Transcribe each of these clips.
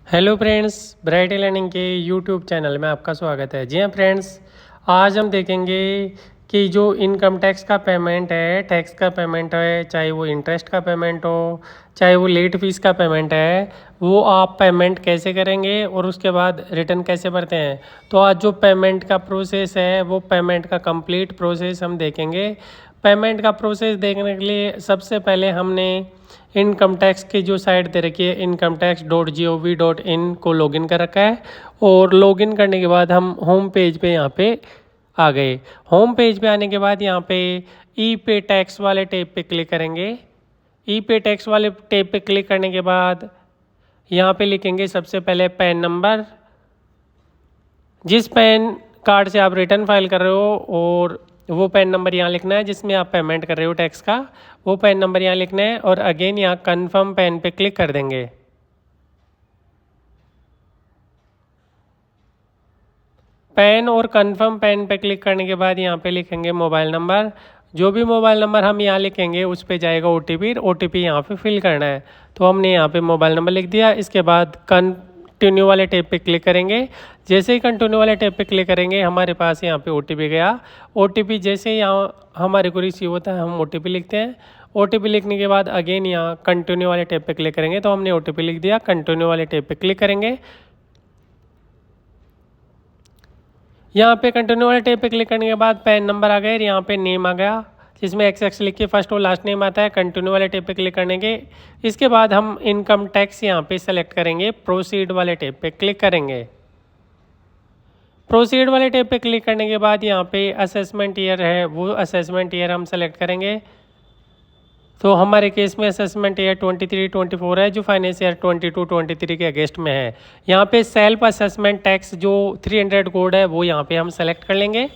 Hello friends, bright learning के YouTube channel में आपका स्वागत है। जी हाँ फ्रेंड्स, आज हम देखेंगे कि जो इनकम टैक्स का पेमेंट है, टैक्स का पेमेंट है, चाहे वो इंटरेस्ट का पेमेंट हो, चाहे वो लेट फीस का पेमेंट है, वो आप पेमेंट कैसे करेंगे और उसके बाद रिटर्न कैसे भरते हैं। तो आज जो पेमेंट का प्रोसेस है, वो पेमेंट का कंप्लीट प्रोसेस हम देखेंगे। पेमेंट का प्रोसेस देखने के लिए सबसे पहले हमने इनकम टैक्स की जो साइट दे रखी है incometax.gov.in को लॉगिन कर रखा है। और लॉगिन करने के बाद हम होम पेज पे यहाँ पे आ गए। होम पेज पे आने के बाद यहाँ पे ई पे टैक्स वाले टैब पे क्लिक करेंगे। ई पे टैक्स वाले टैब पे क्लिक करने के बाद यहाँ पे लिखेंगे सबसे पहले पैन नंबर, जिस पैन कार्ड से आप रिटर्न फाइल कर रहे हो, और वो पैन नंबर यहाँ लिखना है जिसमें आप पेमेंट कर रहे हो टैक्स का, वो पैन नंबर यहाँ लिखना है। और अगेन यहाँ कन्फर्म पैन पे क्लिक कर देंगे। पैन और कन्फर्म पैन पे क्लिक करने के बाद यहाँ पे लिखेंगे मोबाइल नंबर। जो भी मोबाइल नंबर हम यहाँ लिखेंगे उस पे जाएगा ओटीपी। ओटीपी यहाँ पे फिल करना है, तो हमने यहाँ पे मोबाइल नंबर लिख दिया। इसके बाद कंटिन्यू वाले टैब पे क्लिक करेंगे। जैसे ही कंटिन्यू वाले टैब पे क्लिक करेंगे हमारे पास यहाँ पे ओटीपी गया। ओटीपी जैसे ही यहाँ हमारे को रिसीव होता है हम ओटीपी लिखते हैं। ओटीपी लिखने के बाद अगेन यहाँ कंटिन्यू वाले टैब पे क्लिक करेंगे, तो हमने ओटीपी लिख दिया। कंटिन्यू वाले टैब पे क्लिक करेंगे। यहाँ पे कंटिन्यू वाले टैब पे क्लिक करने के बाद पैन नंबर आ गए, यहाँ पे नेम आ गया जिसमें XX लिख के फर्स्ट और लास्ट नेम आता है। कंटिन्यू वाले टैब पे क्लिक करने के इसके बाद हम इनकम टैक्स यहाँ पे सेलेक्ट करेंगे। प्रोसीड वाले टैब पे क्लिक करेंगे। प्रोसीड वाले टैब पे क्लिक करने के बाद यहाँ पे असेसमेंट ईयर है, वो असेसमेंट ईयर हम सेलेक्ट करेंगे। तो हमारे केस में असेसमेंट ईयर 23-24 है, जो फाइनेंस ईयर 22-23 के अगेंस्ट में है। यहाँ पे सेल्फ असेसमेंट टैक्स जो 300 कोड है वो यहाँ पे हम सेलेक्ट कर लेंगे।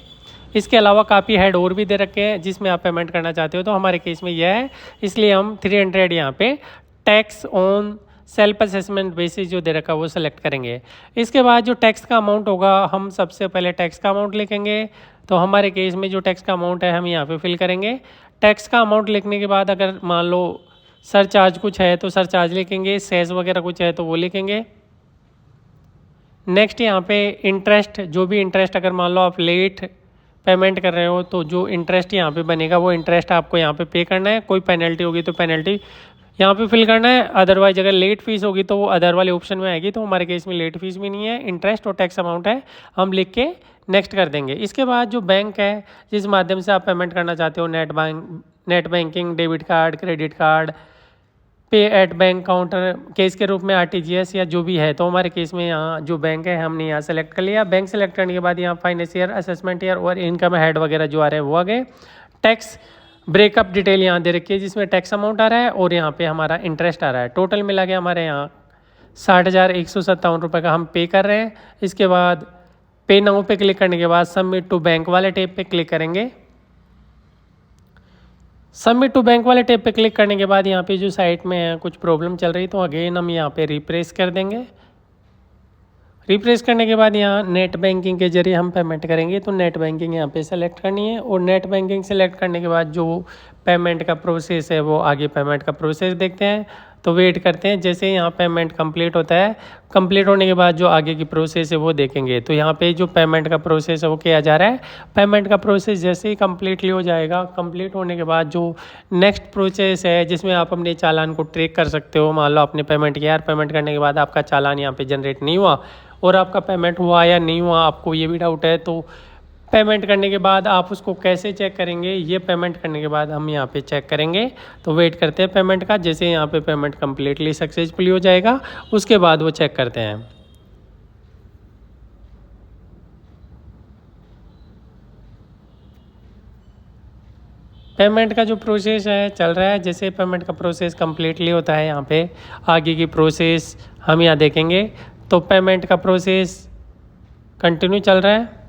इसके अलावा काफ़ी हेड और भी दे रखे हैं जिसमें आप पेमेंट करना चाहते हो, तो हमारे केस में यह है, इसलिए हम 300 यहाँ पे tax on self assessment basis जो दे रखा है वो सेलेक्ट करेंगे। इसके बाद जो टैक्स का अमाउंट होगा, हम सबसे पहले टैक्स का अमाउंट लिखेंगे। तो हमारे केस में जो टैक्स का अमाउंट है हम यहाँ पे फिल करेंगे। टैक्स का अमाउंट लिखने के बाद अगर मान लो सर चार्ज कुछ है तो सर चार्ज लिखेंगे, सेस वगैरह कुछ है तो वो लिखेंगे। नेक्स्ट यहाँ पे इंटरेस्ट, जो भी इंटरेस्ट अगर मान लो आप लेट पेमेंट कर रहे हो तो जो इंटरेस्ट यहाँ पे बनेगा वो इंटरेस्ट आपको यहाँ पे पे करना है। कोई पेनल्टी होगी तो पेनल्टी यहाँ पे फिल करना है। अदरवाइज अगर लेट फीस होगी तो वो अदर वाले ऑप्शन में आएगी, तो हमारे केस में लेट फीस भी नहीं है, इंटरेस्ट और टैक्स अमाउंट है, हम लिख के नेक्स्ट कर देंगे। इसके बाद जो बैंक है जिस माध्यम से आप पेमेंट करना चाहते हो, net banking, debit card, credit card, पे एट बैंक काउंटर, केस के रूप में RTGS या जो भी है, तो हमारे केस में यहाँ जो बैंक है हमने यहाँ सेलेक्ट कर लिया। बैंक सेलेक्ट करने के बाद यहाँ फाइनेंस ईयर, असेसमेंट ईयर और इनकम हेड वगैरह जो आ रहे हैं वो आ गए। टैक्स ब्रेकअप डिटेल यहाँ दे रखी है जिसमें टैक्स अमाउंट आ रहा है और यहाँ पे हमारा इंटरेस्ट आ रहा है। टोटल मिला के हमारे यहाँ 60,157 रुपये का हम पे कर रहे हैं। इसके बाद पे नाउ पे क्लिक करने के बाद सबमिट टू बैंक वाले टैब पे क्लिक करेंगे। सबमिट टू बैंक वाले टैब पे क्लिक करने के बाद यहाँ पे जो साइट में कुछ प्रॉब्लम चल रही, तो अगेन हम यहाँ पे रिप्रेस कर देंगे। रिप्रेस करने के बाद यहाँ नेट बैंकिंग के जरिए हम पेमेंट करेंगे, तो नेट बैंकिंग यहाँ पे सेलेक्ट करनी है। और नेट बैंकिंग सेलेक्ट करने के बाद जो पेमेंट का प्रोसेस है वो आगे पेमेंट का प्रोसेस देखते हैं। तो वेट करते हैं, जैसे यहाँ पेमेंट कंप्लीट होता है, कंप्लीट होने के बाद जो आगे की प्रोसेस है वो देखेंगे। तो यहाँ पे जो पेमेंट का प्रोसेस है वो किया जा रहा है। पेमेंट का प्रोसेस जैसे ही कम्प्लीटली हो जाएगा, कंप्लीट होने के बाद जो नेक्स्ट प्रोसेस है जिसमें आप अपने चालान को ट्रैक कर सकते हो। मान लो आपने पेमेंट किया, पेमेंट करने के बाद आपका चालान यहाँ पे जनरेट नहीं हुआ और आपका पेमेंट हुआ या नहीं हुआ आपको ये भी डाउट है, तो पेमेंट करने के बाद आप उसको कैसे चेक करेंगे, ये पेमेंट करने के बाद हम यहाँ पे चेक करेंगे। तो वेट करते हैं पेमेंट का, जैसे यहाँ पे पेमेंट कम्प्लीटली सक्सेसफुली हो जाएगा उसके बाद वो चेक करते हैं। पेमेंट का जो प्रोसेस है चल रहा है। जैसे पेमेंट का प्रोसेस कम्प्लीटली होता है यहाँ पे आगे की प्रोसेस हम यहाँ देखेंगे। तो पेमेंट का प्रोसेस कंटिन्यू चल रहा है।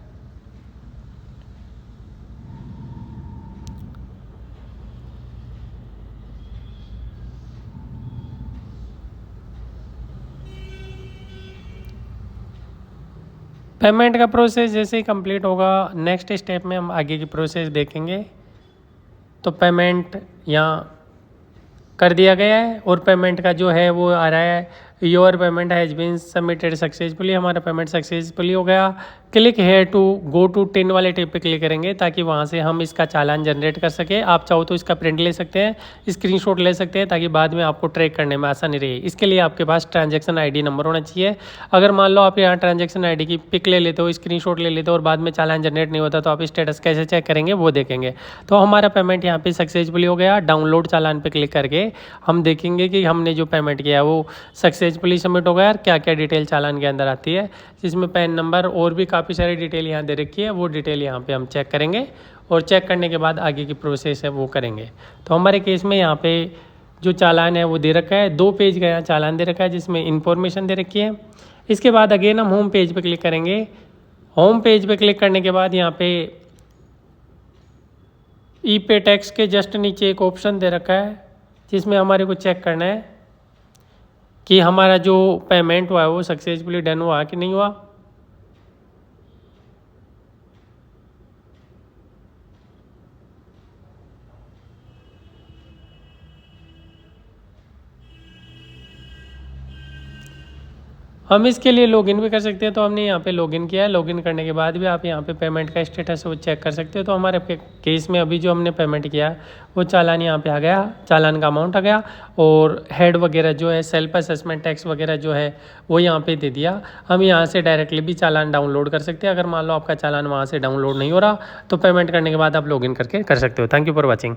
पेमेंट का प्रोसेस जैसे ही कंप्लीट होगा, नेक्स्ट स्टेप में हम आगे की प्रोसेस देखेंगे। तो पेमेंट यहाँ कर दिया गया है और पेमेंट का जो है वो आ रहा है your payment has been submitted successfully, हमारा पेमेंट सक्सेसफुली हो गया। Click here to go to टिन वाले टिप पे क्लिक करेंगे ताकि वहाँ से हम इसका चालान जनरेट कर सके। आप चाहो तो इसका प्रिंट ले सकते हैं, स्क्रीनशॉट ले सकते हैं ताकि बाद में आपको ट्रैक करने में आसानी रहे। इसके लिए आपके पास ट्रांजैक्शन आईडी नंबर होना चाहिए। अगर मान लो आप यहाँ ट्रांजैक्शन आईडी की पिक ले लेते हो, स्क्रीनशॉट ले लेते हो और बाद में चालान जनरेट नहीं होता तो आप स्टेटस कैसे चेक करेंगे वो देखेंगे। तो हमारा पेमेंट यहाँ पे सक्सेसफुली हो गया। डाउनलोड चालान पे क्लिक करके हम देखेंगे कि हमने जो पेमेंट किया है वो सक्सेसफुली सबमिट हो गया और क्या क्या डिटेल चालान के अंदर आती है, जिसमें पैन नंबर और भी काफ़ी सारी डिटेल यहाँ दे रखी है। वो डिटेल यहाँ पे हम चेक करेंगे और चेक करने के बाद आगे की प्रोसेस है वो करेंगे। तो हमारे केस में यहाँ पे जो चालान है वो दे रखा है, 2 पेज का यहाँ चालान दे रखा है जिसमें इंफॉर्मेशन दे रखी है। इसके बाद अगेन हम होम पेज पे क्लिक करेंगे। होम पेज पे क्लिक करने के बाद यहाँ पे ई पे टैक्स के जस्ट नीचे एक ऑप्शन दे रखा है जिसमें हमारे को चेक करना है कि हमारा जो पेमेंट हुआ है वो सक्सेसफुली डन हुआ कि नहीं हुआ। हम इसके लिए लॉगिन भी कर सकते हैं, तो हमने यहाँ पे लॉगिन किया है। लॉगिन करने के बाद भी आप यहाँ पे पेमेंट का स्टेटस वो चेक कर सकते हो। तो हमारे केस में अभी जो हमने पेमेंट किया वो चालान यहाँ पे आ गया, चालान का अमाउंट आ गया और हेड वगैरह जो है सेल्फ असेसमेंट टैक्स वगैरह जो है वो यहाँ पे दे दिया। हम यहाँ से डायरेक्टली भी चालान डाउनलोड कर सकते हैं। अगर मान लो आपका चालान वहाँ से डाउनलोड नहीं हो रहा तो पेमेंट करने के बाद आप लॉगिन करके कर सकते हो। Thank you for watching.